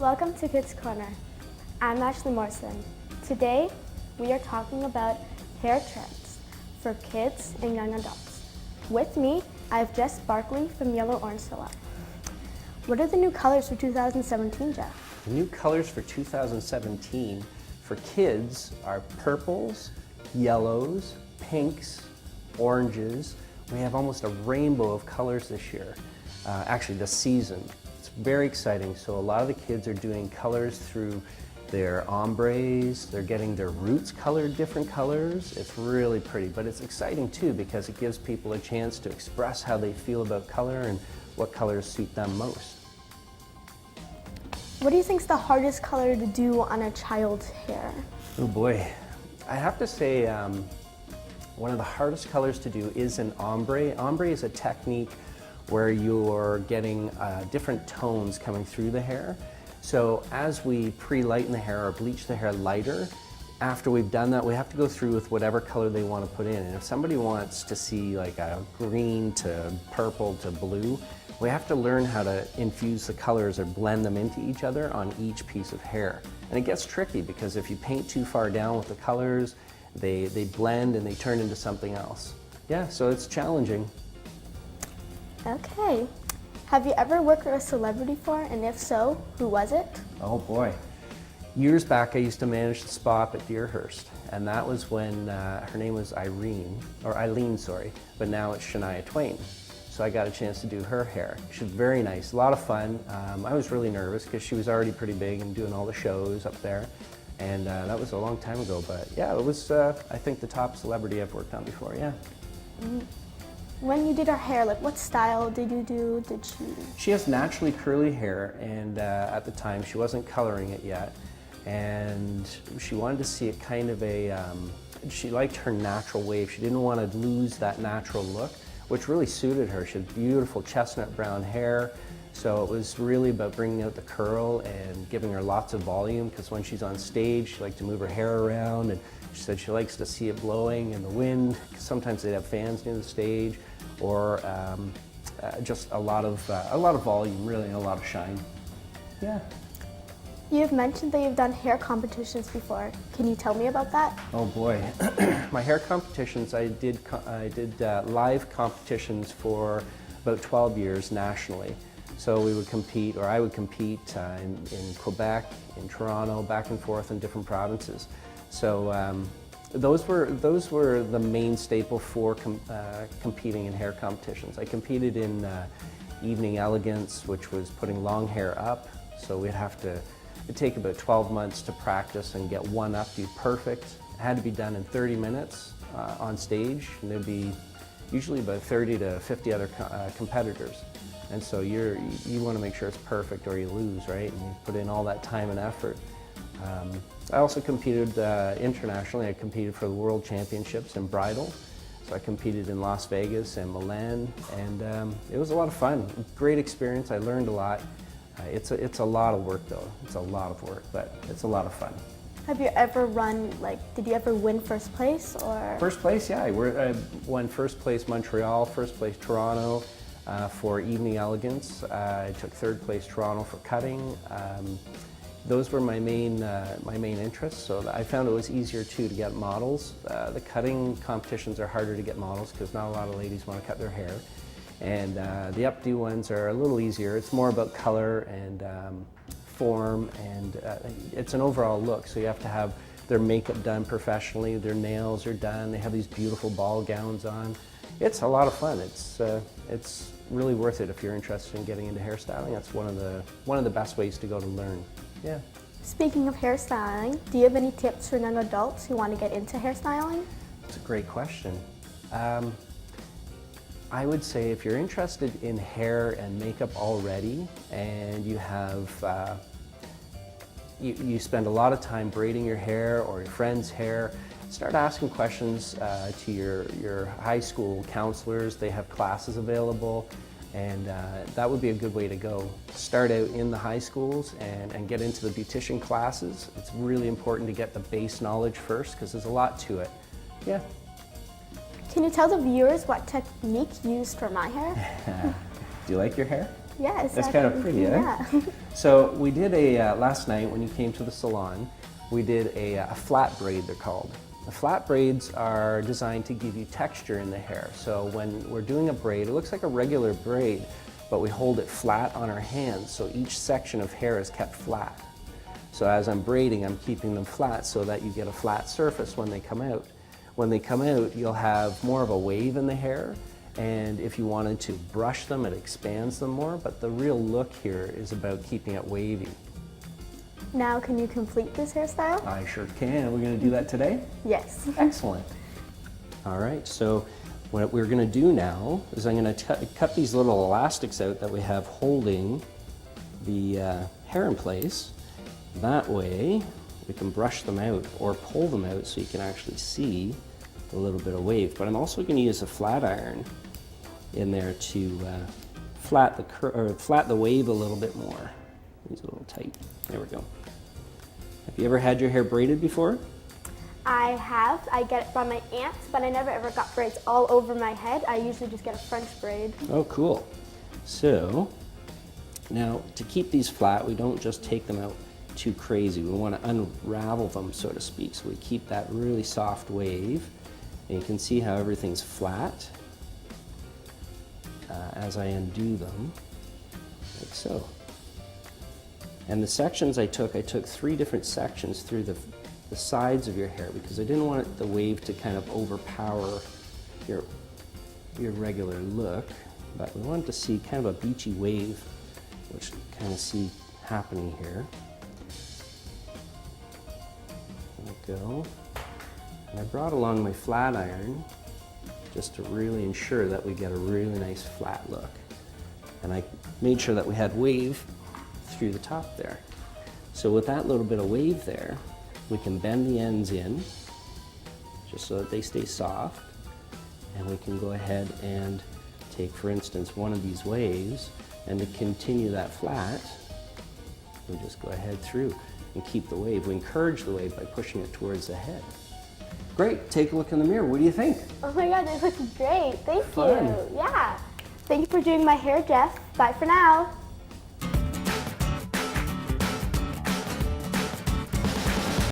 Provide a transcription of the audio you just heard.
Welcome to Kidz Korner. I'm Ashleigh Morrison. Today, we are talking about hair trends for kids and young adults. With me, I have Jeffrey Barkley from Yellow Orange Salon. What are the new colors for 2017, Jeff? The new colors for 2017 for kids are purples, yellows, pinks, oranges. We have almost a rainbow of colors this year, actually this season. It's very exciting. So a lot of the kids are doing colors through their ombres, they're getting their roots colored different colors. It's really pretty, but it's exciting too because it gives people a chance to express how they feel about color and what colors suit them most. What do you think is the hardest color to do on a child's hair? Oh boy, I have to say one of the hardest colors to do is an ombre. Ombre is a technique where you're getting different tones coming through the hair. So as we pre-lighten the hair or bleach the hair lighter, after we've done that, we have to go through with whatever color they want to put in. And if somebody wants to see like a green to purple to blue, we have to learn how to infuse the colors or blend them into each other on each piece of hair. And it gets tricky because if you paint too far down with the colors, they blend and they turn into something else. Yeah, so it's challenging. Okay. Have you ever worked with a celebrity before, and if so, who was it? Oh boy. Years back I used to manage the spa up at Deerhurst, and that was when her name was Eileen, but now it's Shania Twain. So I got a chance to do her hair. She was very nice, a lot of fun. I was really nervous because she was already pretty big and doing all the shows up there. And that was a long time ago, but yeah, it was, I think, the top celebrity I've worked on before, yeah. When you did her hair, like what style did you do? She has naturally curly hair, and at the time she wasn't coloring it yet. And she wanted to see it kind of she liked her natural wave. She didn't want to lose that natural look, which really suited her. She had beautiful chestnut brown hair. So it was really about bringing out the curl and giving her lots of volume, because when she's on stage, she likes to move her hair around, and she said she likes to see it blowing in the wind. Sometimes they'd have fans near the stage, or just a lot of volume, really, and a lot of shine. Yeah. You've mentioned that you've done hair competitions before. Can you tell me about that? Oh boy, my hair competitions, I did live competitions for about 12 years nationally. So we would compete, or I would compete in Quebec, in Toronto, back and forth in different provinces. So those were the main staple for competing in hair competitions. I competed in evening elegance, which was putting long hair up. So it'd take about 12 months to practice and get one updo perfect. It had to be done in 30 minutes on stage, and there'd be usually about 30 to 50 other competitors. And so you want to make sure it's perfect or you lose, right? And you put in all that time and effort. I also competed internationally. I competed for the World Championships in bridal. So I competed in Las Vegas and Milan, and it was a lot of fun. Great experience. I learned a lot. It's a lot of work though. It's a lot of work, but it's a lot of fun. Have you ever did you ever win first place, or? First place, yeah. I won first place Montreal, first place Toronto for evening elegance. I took third place Toronto for cutting. Those were my main interests, so I found it was easier too to get models. The cutting competitions are harder to get models because not a lot of ladies want to cut their hair. And the updo ones are a little easier. It's more about color and form, and it's an overall look. So you have to have their makeup done professionally, their nails are done, they have these beautiful ball gowns on. It's a lot of fun. It's really worth it if you're interested in getting into hairstyling. That's one of the best ways to go to learn. Yeah. Speaking of hairstyling, do you have any tips for young adults who want to get into hairstyling? That's a great question. I would say if you're interested in hair and makeup already, and you have you spend a lot of time braiding your hair or your friend's hair, start asking questions to your high school counselors. They have classes available, and that would be a good way to go. Start out in the high schools and get into the beautician classes. It's really important to get the base knowledge first because there's a lot to it. Yeah. Can you tell the viewers what technique you used for my hair? Do you like your hair? Yes. That's kind of pretty, eh? Yeah. So we did last night when you came to the salon, we did a flat braid, they're called. The flat braids are designed to give you texture in the hair. So when we're doing a braid, it looks like a regular braid, but we hold it flat on our hands, so each section of hair is kept flat. So as I'm braiding, I'm keeping them flat so that you get a flat surface when they come out. When they come out, you'll have more of a wave in the hair, and if you wanted to brush them, it expands them more, but the real look here is about keeping it wavy. Now, can you complete this hairstyle? I sure can. We're going to do that today? Yes. Excellent. All right, so what we're going to do now is I'm going to cut these little elastics out that we have holding the hair in place. That way we can brush them out or pull them out so you can actually see a little bit of wave. But I'm also going to use a flat iron in there to flat the wave a little bit more. These a little tight. There we go. Have you ever had your hair braided before? I have. I get it from my aunts, but I never ever got braids all over my head. I usually just get a French braid. Oh, cool. So now to keep these flat, we don't just take them out too crazy. We want to unravel them, so to speak. So we keep that really soft wave. And you can see how everything's flat as I undo them, like so. And the sections I took 3 different sections through the sides of your hair because I didn't want the wave to kind of overpower your regular look, but we wanted to see kind of a beachy wave, which you kind of see happening here. There we go. And I brought along my flat iron just to really ensure that we get a really nice flat look. And I made sure that we had wave through the top there. So with that little bit of wave there, we can bend the ends in just so that they stay soft. And we can go ahead and take, for instance, one of these waves, and to continue that flat, we just go ahead through and keep the wave. We encourage the wave by pushing it towards the head. Great, take a look in the mirror. What do you think? Oh my God, this looks great. Thank Fun. you. Yeah. Thank you for doing my hair, Jeff. Bye for now.